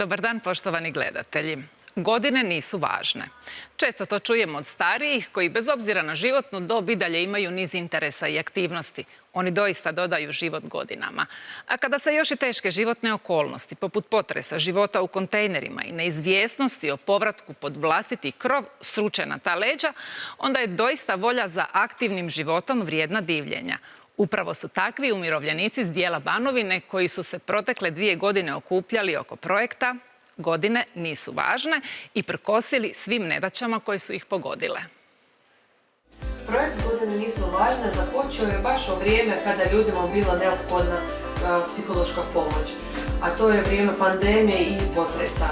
Dobar dan, poštovani gledatelji. Godine nisu važne. Često to čujemo od starijih koji bez obzira na životnu dob i dalje imaju niz interesa i aktivnosti. Oni doista dodaju život godinama. A kada se još i teške životne okolnosti, poput potresa, života u kontejnerima i neizvjesnosti o povratku pod vlastiti krov sruče na ta leđa, onda je doista volja za aktivnim životom vrijedna divljenja. Upravo su takvi umirovljenici s dijela Banovine koji su se protekle 2 godine okupljali oko projekta Godine nisu važne i prkosili svim nedaćama koje su ih pogodile. Projekt Godine nisu važne započeo je baš u vrijeme kada ljudima bila neophodna psihološka pomoć, a to je vrijeme pandemije i potresa.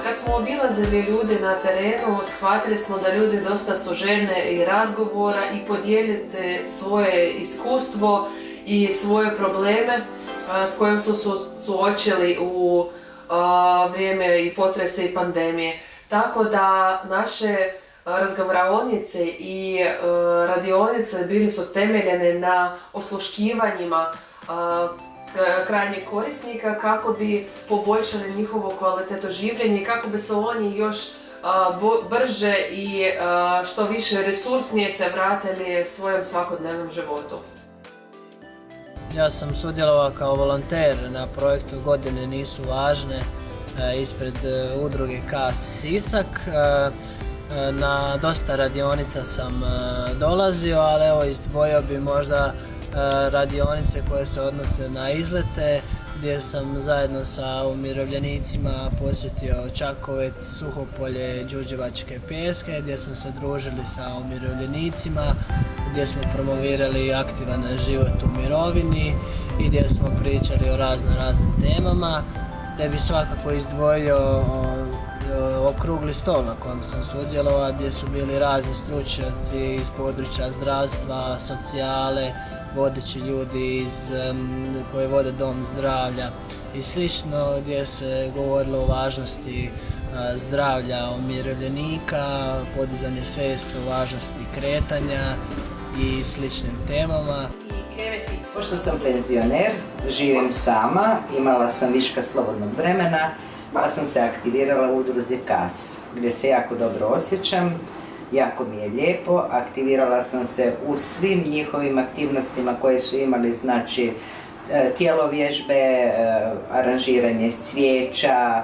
Kad smo obilazili ljude na terenu, shvatili smo da ljudi dosta su željni i razgovora i podijeliti svoje iskustvo i svoje probleme s kojim su suočili u vrijeme i potrese i pandemije. Tako da naše razgovaronice i radionice bili su temeljene na osluškivanjima krajnjih korisnika kako bi poboljšali njihovu kvalitetu življenja i kako bi se oni još brže i što više resursnije se vratili svojem svakodnevnom životu. Ja sam sudjelovao kao volonter na projektu Godine nisu važne ispred udruge KAS Sisak. Na dosta radionica sam dolazio, ali evo izdvojio bi možda radionice koje se odnose na izlete, gdje sam zajedno sa umirovljenicima posjetio Čakovec, Suhopolje, Đurđevačke Pjeske, gdje smo se družili sa umirovljenicima, gdje smo promovirali aktivan život u mirovini i gdje smo pričali o raznim temama, te bi svakako izdvojio okrugli stol na kojem sam sudjelovao, gdje su bili razni stručnjaci iz područja zdravstva, socijale, vodeći ljudi koji vode dom zdravlja i slično, gdje se govorilo o važnosti zdravlja umirovljenika, podizanje svijesti o važnosti kretanja i sličnim temama. Pošto sam penzioner, živim sama, imala sam viška slobodnog vremena, pa sam se aktivirala u udruzi KAS, gdje se jako dobro osjećam, jako mi je lijepo. Aktivirala sam se u svim njihovim aktivnostima koje su imali, znači tjelovježbe, aranžiranje cvijeća,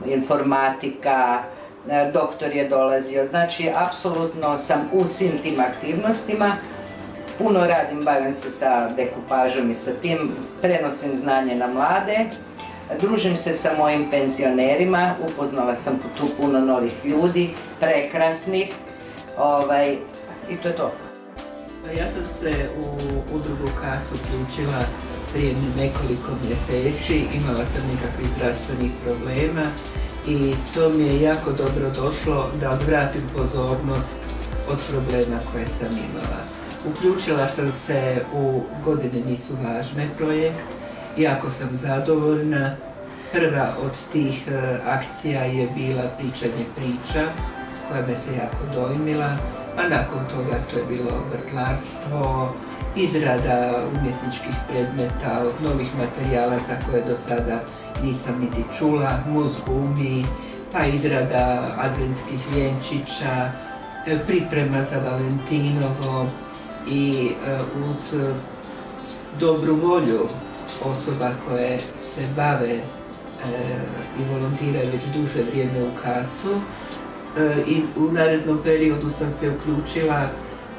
informatika, doktor je dolazio, znači apsolutno sam u svim tim aktivnostima. Puno radim, bavim se sa dekupažom i sa tim, prenosim znanje na mlade, družim se sa mojim penzionerima, upoznala sam tu puno novih ljudi, prekrasnih, i to je to. Ja sam se u udrugu KAS uključila prije nekoliko mjeseci, imala sam nekakvih zdravstvenih problema i to mi je jako dobro došlo da odvratim pozornost od problema koje sam imala. Uključila sam se u Godine nisu važne projekt, jako sam zadovoljna. Prva od tih akcija je bila pričanje priča koja me se jako dojmila, a nakon toga to je bilo vrtlarstvo, izrada umjetničkih predmeta, od novih materijala za koje do sada nisam niti čula, muzgumi, pa izrada adventskih vjenčića, priprema za Valentinovo i uz dobru volju osoba koje se bave i volontiraju već duže vrijeme u KAS-u i u narednom periodu sam se uključila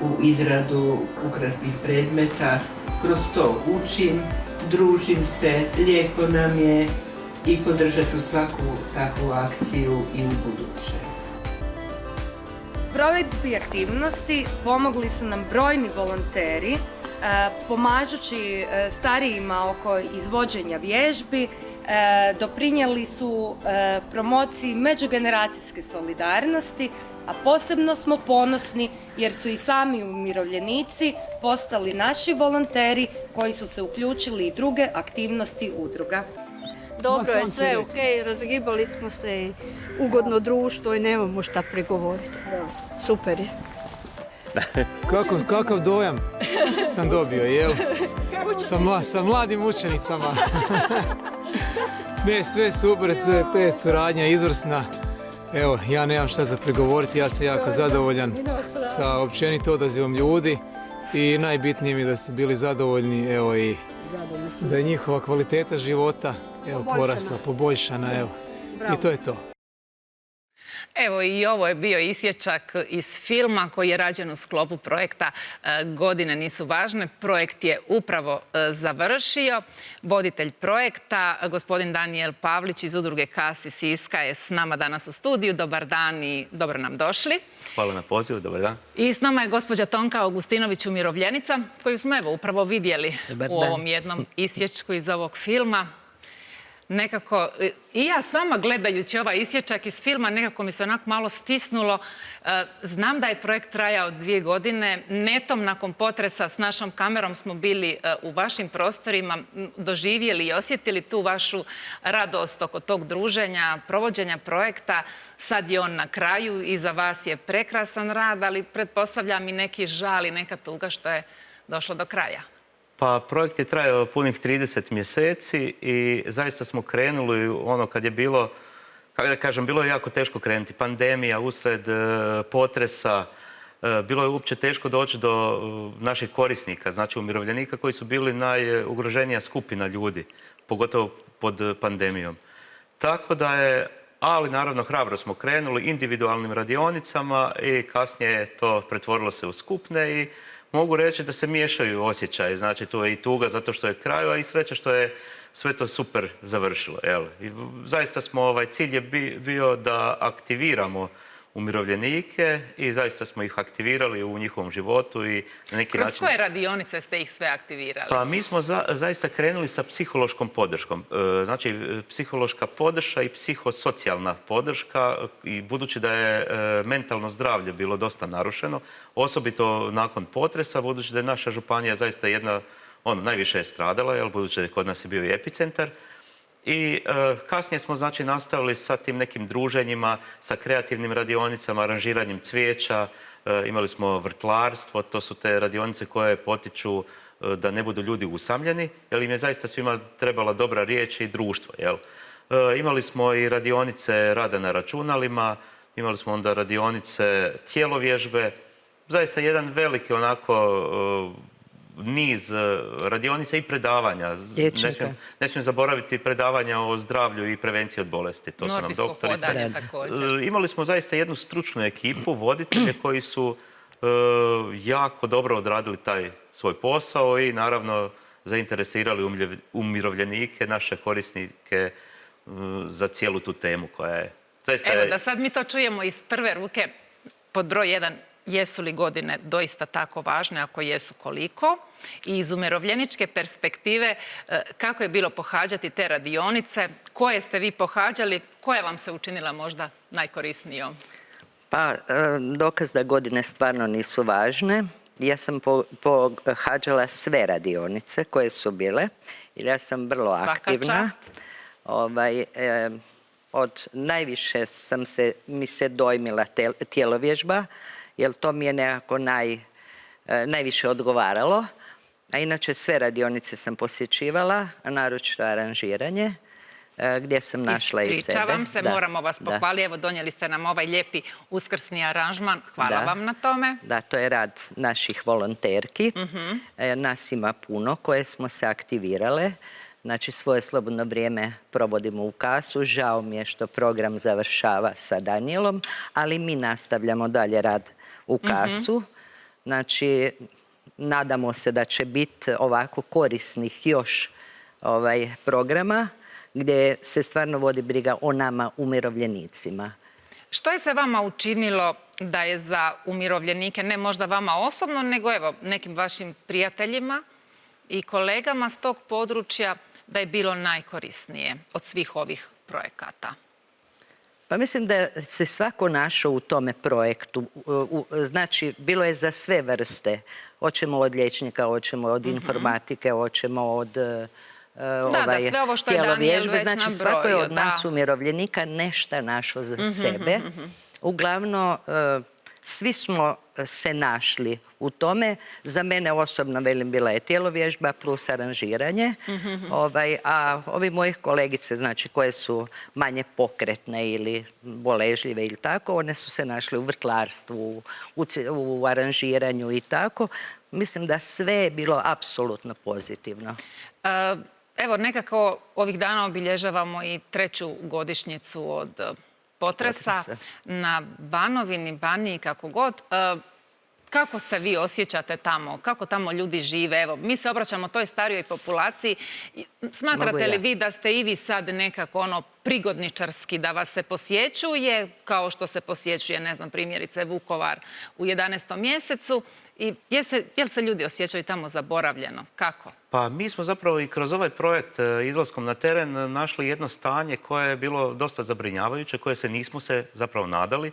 u izradu ukrasnih predmeta. Kroz to učim, družim se, lijepo nam je i podržat ću svaku takvu akciju i u buduće. Provedbi aktivnosti pomogli su nam brojni volonteri, pomažući starijima oko izvođenja vježbi, doprinijeli su promociji međugeneracijske solidarnosti, a posebno smo ponosni jer su i sami umirovljenici postali naši volonteri koji su se uključili i druge aktivnosti udruga. Dobro je sve, ok, razgibali smo se, ugodno društvo i nemamo šta prigovoriti. Super je. Kakav dojam sam dobio, jel? Sa mladim učenicama. Ne, sve super, sve pet, suradnja izvrsna. Evo, ja nemam šta za pregovoriti, ja sam jako zadovoljan sa općenito odazivom ljudi i najbitnije mi je da su bili zadovoljni, evo, i da je njihova kvaliteta života, evo, porasla, poboljšana, evo. I to je to. Evo i ovo je bio isječak iz filma koji je rađen u sklopu projekta Godine nisu važne. Projekt je upravo završio. Voditelj projekta, gospodin Danijel Pavlić iz udruge KAS iz Siska je s nama danas u studiju. Dobar dan i dobro nam došli. Hvala na pozivu, dobar dan. I s nama je gospođa Tonka Augustinović, umirovljenica, koju smo evo upravo vidjeli u ovom jednom isječku iz ovog filma. Nekako, i ja s vama gledajući ovaj isječak iz filma, nekako mi se onako malo stisnulo. Znam da je projekt trajao 2 godine. Netom nakon potresa s našom kamerom smo bili u vašim prostorima, doživjeli i osjetili tu vašu radost oko tog druženja, provođenja projekta. Sad je on na kraju, iza vas je prekrasan rad, ali pretpostavljam i neki žal i neka tuga što je došlo do kraja. Pa projekt je trajao punih 30 mjeseci i zaista smo krenuli ono kad je bilo, kako da kažem, bilo je jako teško krenuti. Pandemija, usred potresa, bilo je uopće teško doći do naših korisnika, znači umirovljenika koji su bili najugroženija skupina ljudi, pogotovo pod pandemijom. Tako da je, ali naravno hrabro smo krenuli individualnim radionicama i kasnije je to pretvorilo se u skupne i mogu reći da se miješaju osjećaji, znači tu je i tuga zato što je kraju, a i sreća što je sve to super završilo. I zaista smo, cilj je bio da aktiviramo umirovljenike i zaista smo ih aktivirali u njihovom životu i na neki način... Kroz koje radionice ste ih sve aktivirali? Pa mi smo zaista krenuli sa psihološkom podrškom. Znači, psihološka podrška i psihosocijalna podrška i budući da je mentalno zdravlje bilo dosta narušeno, osobito nakon potresa, budući da je naša županija zaista jedna, najviše je stradala, budući da je kod nas je bio i epicentar. I kasnije smo znači nastavili sa tim nekim druženjima, sa kreativnim radionicama, aranžiranjem cvijeća, imali smo vrtlarstvo, to su te radionice koje potiču da ne budu ljudi usamljeni, jer im je zaista svima trebala dobra riječ i društvo. Imali smo i radionice rada na računalima, imali smo onda radionice tijelovježbe, zaista jedan veliki onako niz radionica i predavanja. Ne smijem zaboraviti predavanja o zdravlju i prevenciji od bolesti. To su nam doktorice. Imali smo zaista jednu stručnu ekipu, voditelje koji su jako dobro odradili taj svoj posao i naravno zainteresirali umirovljenike, naše korisnike za cijelu tu temu koja je... Evo da sad mi to čujemo iz prve ruke pod broj 1. Jesu li godine doista tako važne, ako jesu koliko? I iz umirovljeničke perspektive, kako je bilo pohađati te radionice? Koje ste vi pohađali? Koja vam se učinila možda najkorisnijom? Pa, dokaz da godine stvarno nisu važne. Ja sam pohađala sve radionice koje su bile, jer ja sam vrlo aktivna. Od najviše mi se dojmila tijelovježba, jer to mi je nekako najviše odgovaralo. A inače sve radionice sam posjećivala, a naročito aranžiranje, gdje sam našla i sebe. Ispričavam se, moramo vas pohvaliti. Evo, donijeli ste nam ovaj lijepi uskrsni aranžman. Hvala vam na tome. Da, to je rad naših volonterki. Nas ima puno koje smo se aktivirale. Znači, svoje slobodno vrijeme provodimo u KAS-u. Žao mi je što program završava sa Danijelom, ali mi nastavljamo dalje rad u KAS-u. Znači, nadamo se da će biti ovako korisnih još programa gdje se stvarno vodi briga o nama umirovljenicima. Što je se vama učinilo da je za umirovljenike, ne možda vama osobno, nego evo nekim vašim prijateljima i kolegama s tog područja, da je bilo najkorisnije od svih ovih projekata? Pa mislim da se svako našao u tome projektu. Znači, bilo je za sve vrste. Hoćemo od liječnika, hoćemo od informatike, hoćemo od sve ovo što je Danijel već nabrojio. Znači, svako je od nas umirovljenika nešto našao za sebe. Uglavnom, svi smo se našli u tome. Za mene osobno, velim, bila je tjelovježba plus aranžiranje. A ovi mojih kolegice, znači, koje su manje pokretne ili boležljive ili tako, one su se našle u vrtlarstvu, u aranžiranju i tako. Mislim da sve je bilo apsolutno pozitivno. Evo, nekako ovih dana obilježavamo i 3. godišnjicu od potresa na Banovini, Baniji, kako god. Kako se vi osjećate tamo? Kako tamo ljudi žive? Evo, mi se obraćamo toj starijoj populaciji. Smatrate li vi da ste i vi sad nekako prigodničarski, da vas se posjećuje kao što se posjećuje, ne znam, primjerice Vukovar u 11. mjesecu? I jel se ljudi osjećaju tamo zaboravljeno? Kako? Pa mi smo zapravo i kroz ovaj projekt izlaskom na teren našli jedno stanje koje je bilo dosta zabrinjavajuće, koje se nismo se zapravo nadali.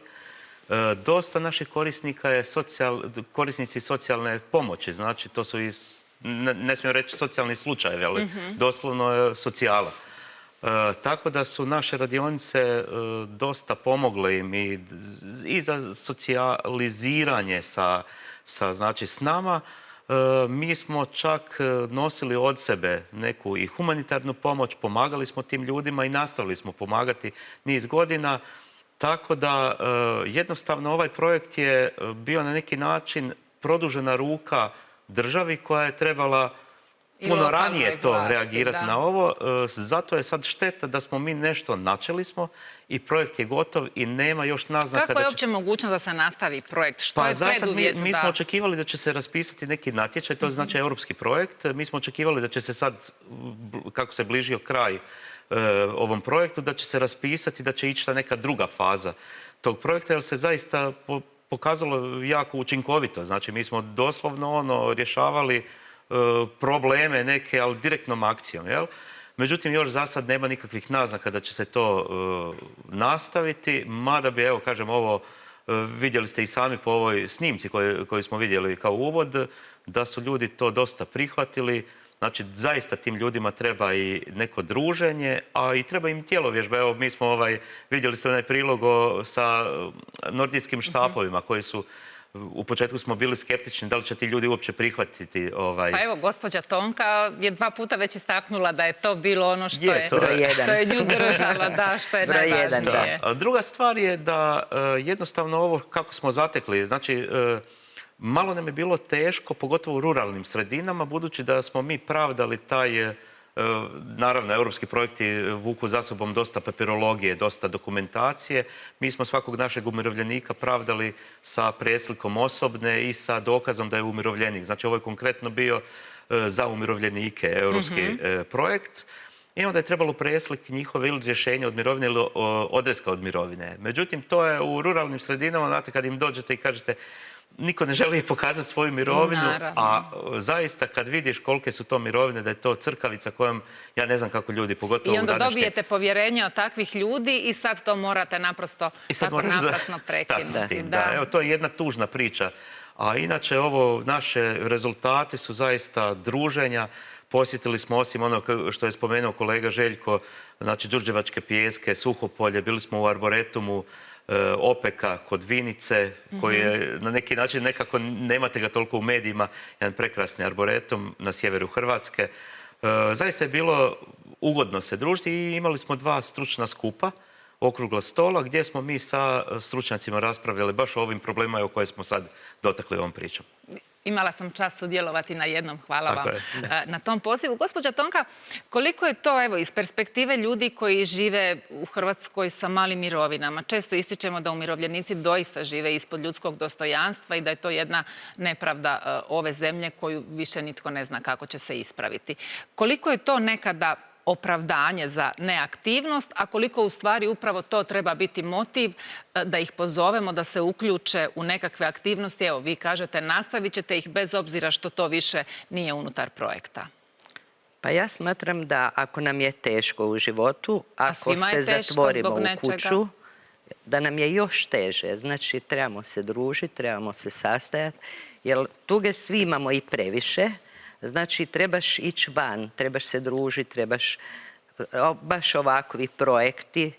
Dosta naših korisnika je korisnici socijalne pomoći, znači to su ne smijem reći socijalni slučajevi, ali doslovno je socijala. Tako da su naše radionice dosta pomogle im i za socijaliziranje znači, s nama. Mi smo čak nosili od sebe neku i humanitarnu pomoć, pomagali smo tim ljudima i nastavili smo pomagati niz godina. Tako da jednostavno ovaj projekt je bio na neki način produžena ruka državi koja je trebala puno ranije to reagirati na ovo. Zato je sad šteta da smo mi nešto načeli smo i projekt je gotov i nema još naznaka. Kako je uopće mogućnost da se nastavi projekt? Što je preduvjet? Mi smo očekivali da će se raspisati neki natječaj, to je znači europski projekt. Mi smo očekivali da će se sad, kako se bližio kraj ovom projektu, da će se raspisati, da će ići ta neka druga faza tog projekta, jer se zaista pokazalo jako učinkovito. Znači, mi smo doslovno rješavali probleme neke, ali direktnom akcijom, jel? Međutim, još za sad nema nikakvih naznaka da će se to nastaviti, mada bi, evo, kažem, ovo vidjeli ste i sami po ovoj snimci koju smo vidjeli kao uvod, da su ljudi to dosta prihvatili. Znači, zaista tim ljudima treba i neko druženje, a i treba im tjelovježba. Evo, mi smo vidjeli ste onaj prilog sa nordijskim štapovima koji su, u početku smo bili skeptični da li će ti ljudi uopće prihvatiti. Pa evo, gospođa Tonka je 2 puta već istaknula da je to bilo ono što je nju držala, da, što je najvažnije. Druga stvar je da jednostavno ovo kako smo zatekli, znači, malo nam je bilo teško, pogotovo u ruralnim sredinama, budući da smo mi pravdali taj, naravno, europski projekti vuku za sobom dosta papirologije, dosta dokumentacije. Mi smo svakog našeg umirovljenika pravdali sa preslikom osobne i sa dokazom da je umirovljenik. Znači, ovo je konkretno bio za umirovljenike europski projekt. I onda je trebalo preslik njihove ili rješenje od mirovine ili odreska od mirovine. Međutim, to je u ruralnim sredinama, znate, kad im dođete i kažete niko ne želi pokazati svoju mirovinu, a zaista kad vidiš kolike su to mirovine, da je to crkavica kojom, ja ne znam kako ljudi, pogotovo u današnje... I onda dobijete povjerenje od takvih ljudi i sad to morate naprosto tako naprasno prekinuti. Evo, to je jedna tužna priča. A inače, naše rezultati su zaista druženja. Posjetili smo, osim ono što je spomenuo kolega Željko, znači Đurđevačke pijeske, Suhopolje, bili smo u Arboretumu Opeka kod Vinice, koji je na neki način nekako, nemate ga toliko u medijima, jedan prekrasni arboretum na sjeveru Hrvatske. Zaista je bilo ugodno se družiti i imali smo 2 stručna skupa, okrugla stola, gdje smo mi sa stručnjacima raspravljali baš o ovim problemima o koje smo sad dotakli ovom pričom. Imala sam čast sudjelovati na jednom, hvala vam na tom pozivu. Gospođa Tonka, koliko je to, evo, iz perspektive ljudi koji žive u Hrvatskoj sa malim mirovinama? Često ističemo da umirovljenici doista žive ispod ljudskog dostojanstva i da je to jedna nepravda ove zemlje koju više nitko ne zna kako će se ispraviti. Koliko je to nekada opravdanje za neaktivnost, a koliko u stvari upravo to treba biti motiv da ih pozovemo da se uključe u nekakve aktivnosti? Evo, vi kažete, nastavit ćete ih bez obzira što to više nije unutar projekta. Pa ja smatram da ako nam je teško u životu, ako se zatvorimo u kuću, da nam je još teže. Znači, trebamo se družiti, trebamo se sastajati, jer tuge svi imamo i previše. Znači, trebaš ići van, trebaš se družiti, trebaš baš ovakvi projekti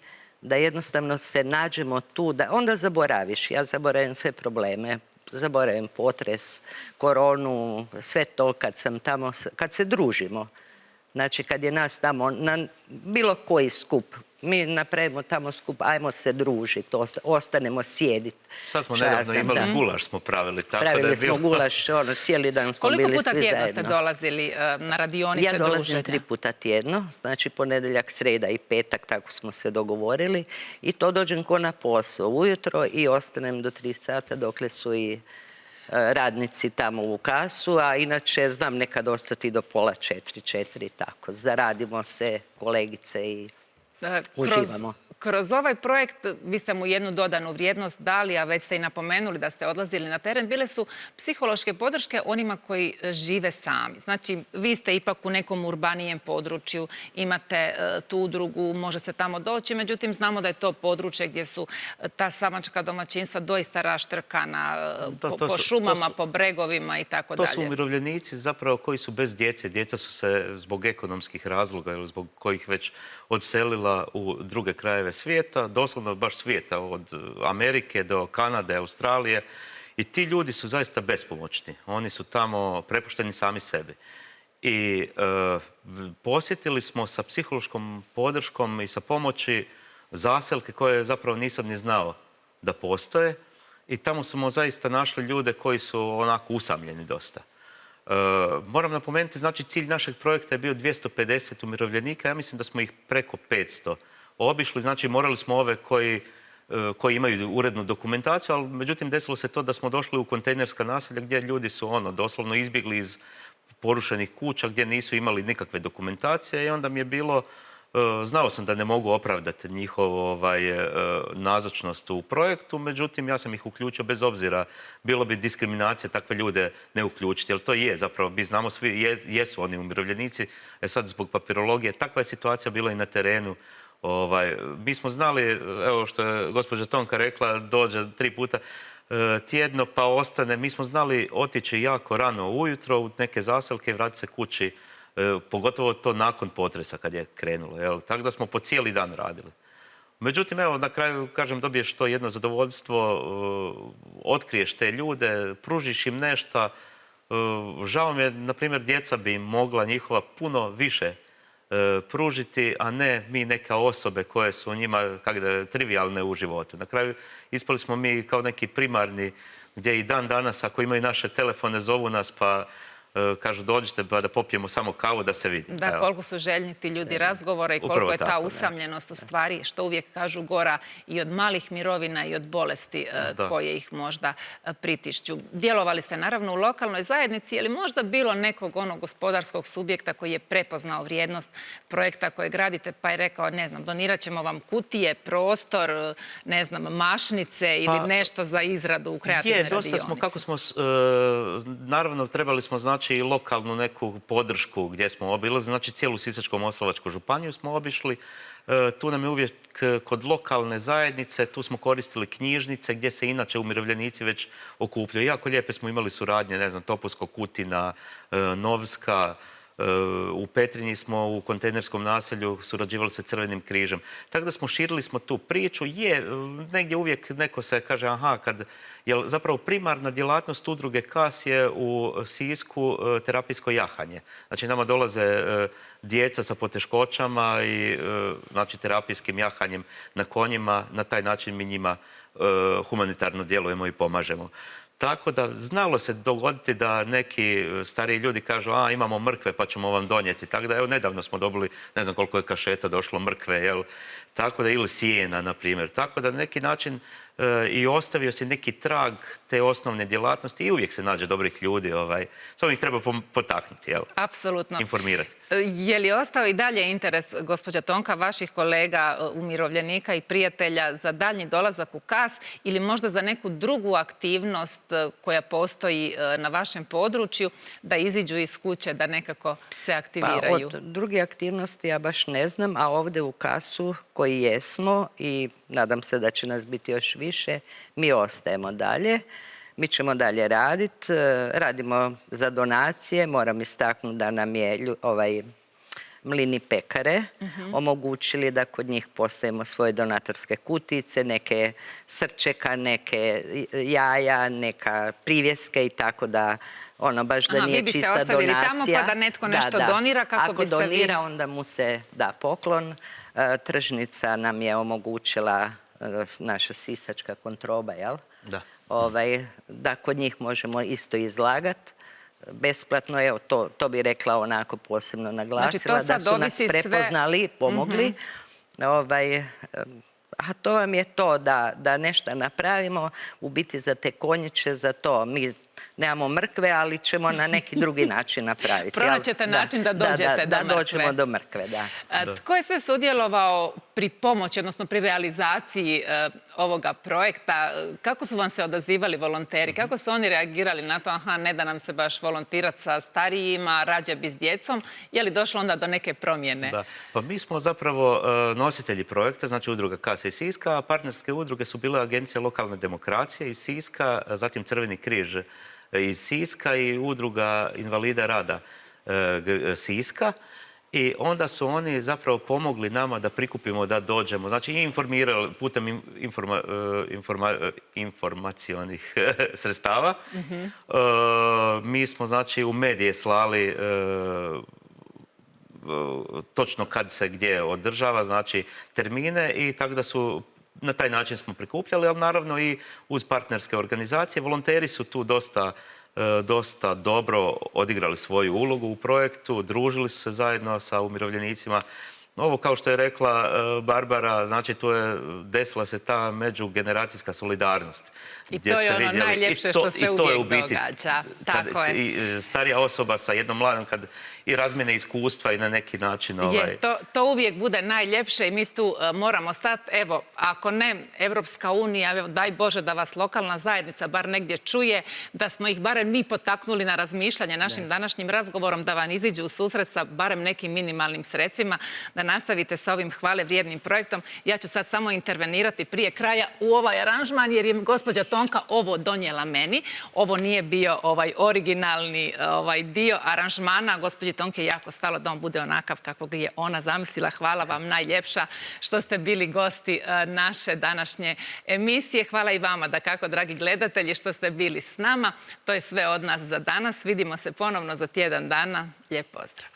da jednostavno se nađemo tu, da onda zaboraviš. Ja zaboravim sve probleme, zaboravim potres, koronu, sve to kad sam tamo, kad se družimo. Znači, kad je nas tamo na bilo koji skup, mi napravimo tamo skup, ajmo se družiti, ostanemo sjediti. Sad smo nedavno imali gulaš, smo pravili. Tako pravili da je smo gulaš, cijeli dan smo bili svi zajedno. Koliko puta tjedno ste dolazili na radionice druženja? Ja dolazim 3 puta tjedno, znači ponedjeljak, sreda i petak, tako smo se dogovorili. I to dođem ko na posao ujutro i ostanem do 3 sata dokle su i radnici tamo u kasu, a inače znam nekad ostati do pola 4, tako. Zaradimo se, kolegice, i uživamo. Kroz ovaj projekt vi ste mu jednu dodanu vrijednost dali, a već ste i napomenuli da ste odlazili na teren. Bile su psihološke podrške onima koji žive sami. Znači, vi ste ipak u nekom urbanijem području, imate tu udrugu, može se tamo doći, međutim, znamo da je to područje gdje su ta samačka domaćinstva doista raštrkana po šumama, po bregovima i tako dalje. To su umirovljenici zapravo koji su bez djece. Djeca su se zbog ekonomskih razloga ili zbog kojih već odselila u druge krajeve svijeta, doslovno baš svijeta, od Amerike do Kanade, Australije. I ti ljudi su zaista bespomoćni. Oni su tamo prepušteni sami sebi. I posjetili smo sa psihološkom podrškom i sa pomoći zaselke koje zapravo nisam ni znao da postoje. I tamo smo zaista našli ljude koji su onako usamljeni dosta. Moram napomenuti, znači cilj našeg projekta je bio 250 umirovljenika. Ja mislim da smo ih preko 500 obišli. Znači morali smo ove koji imaju urednu dokumentaciju, ali međutim desilo se to da smo došli u kontejnerska naselja gdje ljudi su doslovno izbjegli iz porušenih kuća gdje nisu imali nikakve dokumentacije i onda mi je bilo, znao sam da ne mogu opravdati njihovu nazočnost u projektu, međutim ja sam ih uključio bez obzira, bilo bi diskriminacija takve ljude ne uključiti, jer to je zapravo, mi znamo svi, jesu oni umirovljenici, sad zbog papirologije, takva je situacija bila i na terenu. Mi smo znali, evo što je gospođa Tonka rekla, dođe 3 puta tjedno pa ostane. Mi smo znali otići jako rano ujutro u neke zaselke i vratiti se kući, pogotovo to nakon potresa kad je krenulo. Tako da smo po cijeli dan radili. Međutim, evo, na kraju, kažem, dobiješ to jedno zadovoljstvo, otkriješ te ljude, pružiš im nešto. Žao mi je, na primjer, djeca bi im mogla njihova puno više pružiti, a ne mi neke osobe koje su njima trivialne u životu. Na kraju ispali smo mi kao neki primarni, gdje i dan danas ako imaju naše telefone zovu nas pa kažu dođite pa da popijemo samo kavu da se vidi. Da, koliko su željni ti ljudi razgovora i koliko je ta usamljenost u stvari, što uvijek kažu, gora i od malih mirovina i od bolesti koje ih možda pritišću. Djelovali ste naravno u lokalnoj zajednici, je li možda bilo nekog gospodarskog subjekta koji je prepoznao vrijednost projekta koje gradite pa je rekao, ne znam, donirat ćemo vam kutije, prostor, ne znam, mašnice ili nešto za izradu u kreativnoj radionici? Dosta smo, kako smo, naravno trebali smo znači i lokalnu neku podršku gdje smo obilazili, znači cijelu Sisačko-moslavačku županiju smo obišli. Tu nam je uvijek kod lokalne zajednice, tu smo koristili knjižnice gdje se inače umirovljenici već okupljaju. Jako lijepe smo imali suradnje, ne znam, Topusko, Kutina, Novska, u Petrinji smo u kontejnerskom naselju surađivali sa Crvenim križem. Tako da širili smo tu priču. Negdje uvijek neko se kaže, jer zapravo primarna djelatnost udruge KAS je u Sisku terapijsko jahanje. Znači nama dolaze djeca sa poteškoćama i znači terapijskim jahanjem na konjima. Na taj način mi njima humanitarno djelujemo i pomažemo. Tako da znalo se dogoditi da neki stariji ljudi kažu imamo mrkve pa ćemo vam donijeti. Tako da evo nedavno smo dobili, ne znam koliko je kašeta došlo mrkve, tako da ili sijena, na primjer. Tako da na neki način i ostavio se neki trag te osnovne djelatnosti i uvijek se nađe dobrih ljudi. Samo ih treba potaknuti, apsolutno. Informirati. Je li ostao i dalje interes, gospođa Tonka, vaših kolega, umirovljenika i prijatelja za daljnji dolazak u KAS ili možda za neku drugu aktivnost koja postoji na vašem području, da iziđu iz kuće, da nekako se aktiviraju? Pa od druge aktivnosti ja baš ne znam, a ovdje u KAS-u koji jesmo i nadam se da će nas biti još više, mi ostajemo dalje. Mi ćemo dalje raditi, radimo za donacije, moram istaknuti da nam je mlini pekare omogućili da kod njih postavimo svoje donatorske kutice, neke srčeka, neke jaja, neka privjeske i tako da ono baš da nije čista donacija. Vi biste ostavili tamo pa da netko nešto donira kako biste vi... Ako donira, onda mu se da poklon. Tržnica nam je omogućila, naša sisačka kontroba, jel? Da. Da kod njih možemo isto izlagati. Besplatno, evo, to bi rekla onako posebno naglasila, da su nas prepoznali i pomogli. A to vam je to, da nešto napravimo, u biti za te konjiće, za to. Mi nemamo mrkve, ali ćemo na neki drugi način napraviti. Pronaćete način da dođete do mrkve. Da dođemo do mrkve, da. Tko je sve sudjelovao pri pomoći, odnosno pri realizaciji ovoga projekta? Kako su vam se odazivali volonteri? Kako su oni reagirali na to? Aha, ne da nam se baš volontirati sa starijima, rađe bi s djecom. Je li došlo onda do neke promjene? Da. Pa mi smo zapravo nositelji projekta, znači udruga KAS iz Siska, a partnerske udruge su bile Agencija lokalne demokracije iz Siska, zatim Crveni križ iz Siska i udruga invalida rada Siska. I onda su oni zapravo pomogli nama da prikupimo, da dođemo. Znači i informirali putem informacionih sredstava. Mi smo znači u medije slali točno kad se gdje održava, znači termine i tako da su na taj način smo prikupljali, ali naravno i uz partnerske organizacije. Volonteri su tu dosta dobro odigrali svoju ulogu u projektu, družili su se zajedno sa umirovljenicima. Ovo, kao što je rekla Barbara, znači tu je desila se ta međugeneracijska solidarnost. I to je ono najljepše što se uvijek događa. Tako je. Starija osoba sa jednom mladom, kad i razmjene iskustva i na neki način... To uvijek bude najljepše i mi tu moramo stati. Evo, ako ne Evropska unija, daj Bože da vas lokalna zajednica bar negdje čuje, da smo ih barem mi potaknuli na razmišljanje našim današnjim razgovorom, da vam iziđu u susret sa barem nekim minimalnim sredstvima, da nastavite sa ovim hvale vrijednim projektom. Ja ću sad samo intervenirati prije kraja u ovaj aranžman, jer je gospođa Tonka ovo donijela meni. Ovo nije bio originalni dio aranžmana. Gospođi Tonki je jako stalo da on bude onakav kakvog je ona zamislila. Hvala vam najljepša što ste bili gosti naše današnje emisije. Hvala i vama, dakako, dragi gledatelji, što ste bili s nama. To je sve od nas za danas. Vidimo se ponovno za tjedan dana. Lijep pozdrav.